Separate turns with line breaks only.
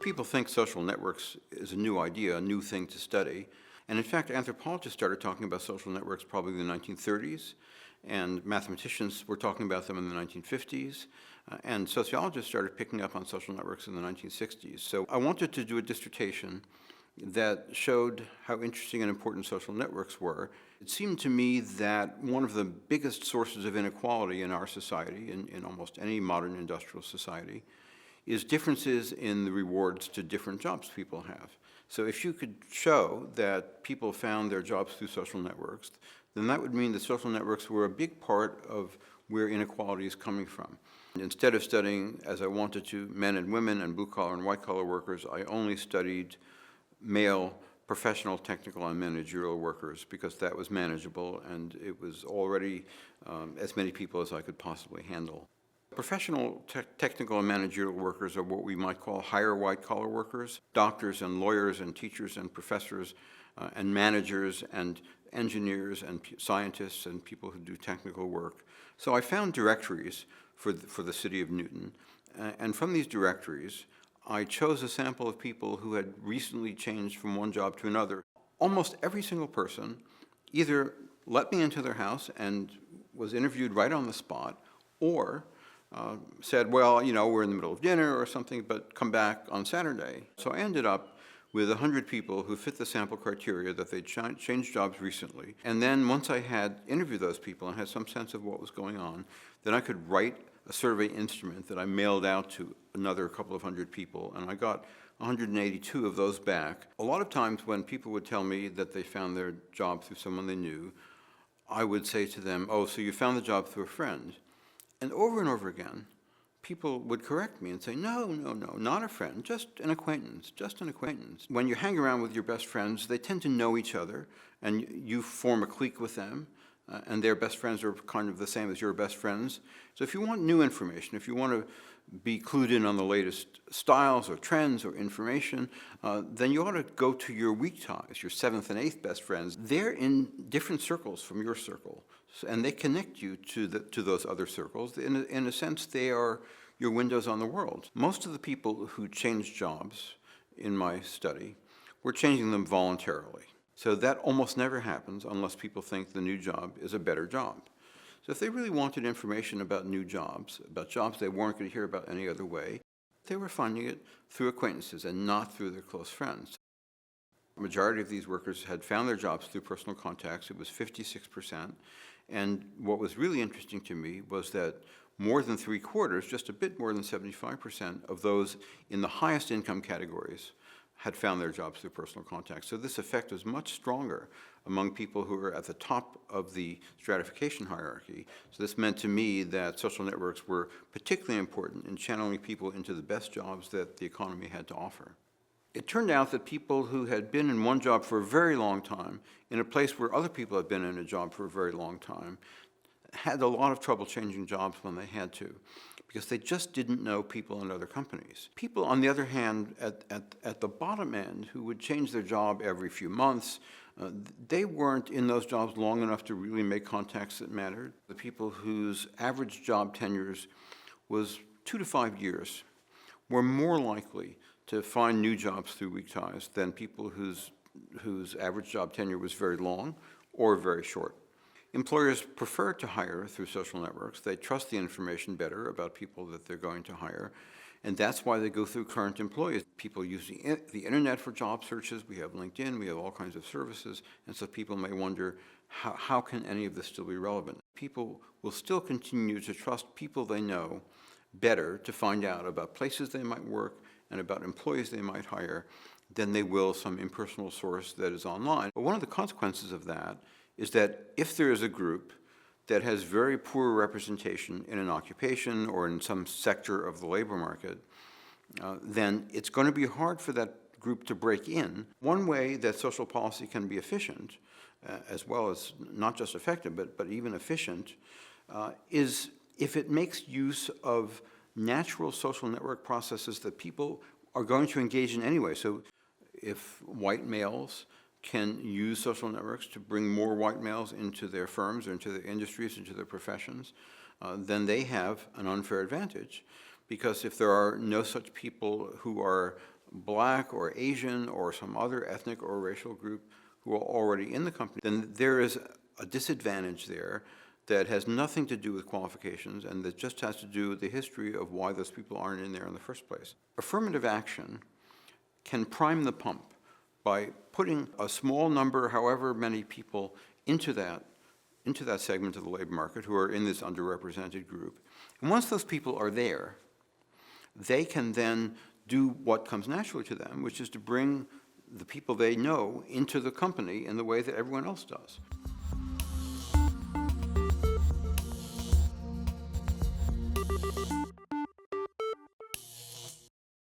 People think social networks is a new idea, a new thing to study. And in fact, anthropologists started talking about social networks probably in the 1930s, and mathematicians were talking about them in the 1950s, and sociologists started picking up on social networks in the 1960s. So I wanted to do a dissertation that showed how interesting and important social networks were. It seemed to me that one of the biggest sources of inequality in our society, in almost any modern industrial society, is differences in the rewards to different jobs people have. So if you could show that people found their jobs through social networks, then that would mean that social networks were a big part of where inequality is coming from. And instead of studying, as I wanted to, men and women and blue-collar and white-collar workers, I only studied male professional, technical, and managerial workers because that was manageable and it was already as many people as I could possibly handle. Professional, technical, and managerial workers are what we might call higher white-collar workers, doctors and lawyers and teachers and professors and managers and engineers and scientists and people who do technical work. So I found directories for the city of Newton, and from these directories, I chose a sample of people who had recently changed from one job to another. Almost every single person either let me into their house and was interviewed right on the spot, or said, well, you know, we're in the middle of dinner or something, but come back on Saturday. So I ended up with 100 people who fit the sample criteria that they'd changed jobs recently. And then once I had interviewed those people and had some sense of what was going on, then I could write a survey instrument that I mailed out to another couple of hundred people, and I got 182 of those back. A lot of times when people would tell me that they found their job through someone they knew, I would say to them, oh, so you found the job through a friend. And over again, people would correct me and say, no, not a friend, just an acquaintance, just an acquaintance. When you hang around with your best friends, they tend to know each other, and you form a clique with them, and their best friends are kind of the same as your best friends. So if you want new information, if you want to be clued in on the latest styles or trends or information, then you ought to go to your weak ties, your 7th and 8th best friends. They're in different circles from your circle, and they connect you to those other circles. In a sense, they are your windows on the world. Most of the people who changed jobs in my study were changing them voluntarily. So that almost never happens unless people think the new job is a better job. So if they really wanted information about new jobs, about jobs they weren't going to hear about any other way, they were finding it through acquaintances and not through their close friends. The majority of these workers had found their jobs through personal contacts. It was 56%. And what was really interesting to me was that more than 3/4, just a bit more than 75% of those in the highest income categories had found their jobs through personal contacts. So this effect was much stronger among people who were at the top of the stratification hierarchy. So this meant to me that social networks were particularly important in channeling people into the best jobs that the economy had to offer. It turned out that people who had been in one job for a very long time, in a place where other people had been in a job for a very long time, had a lot of trouble changing jobs when they had to, because they just didn't know people in other companies. People, on the other hand, at the bottom end, who would change their job every few months, they weren't in those jobs long enough to really make contacts that mattered. The people whose average job tenures was 2 to 5 years were more likely to find new jobs through weak ties than people whose average job tenure was very long or very short. Employers prefer to hire through social networks. They trust the information better about people that they're going to hire, and that's why they go through current employees. People use the internet for job searches. We have LinkedIn. We have all kinds of services, and so people may wonder, how can any of this still be relevant? People will still continue to trust people they know better to find out about places they might work and about employees they might hire than they will some impersonal source that is online. But one of the consequences of that is that if there is a group that has very poor representation in an occupation or in some sector of the labor market, then it's going to be hard for that group to break in. One way that social policy can be efficient, as well as not just effective, but even efficient, is if it makes use of natural social network processes that people are going to engage in anyway. So if white males can use social networks to bring more white males into their firms or into their industries, into their professions, then they have an unfair advantage. Because if there are no such people who are Black or Asian or some other ethnic or racial group who are already in the company, then there is a disadvantage there that has nothing to do with qualifications and that just has to do with the history of why those people aren't in there in the first place. Affirmative action can prime the pump by putting a small number, however many people, into that segment of the labor market who are in this underrepresented group. And once those people are there, they can then do what comes naturally to them, which is to bring the people they know into the company in the way that everyone else does.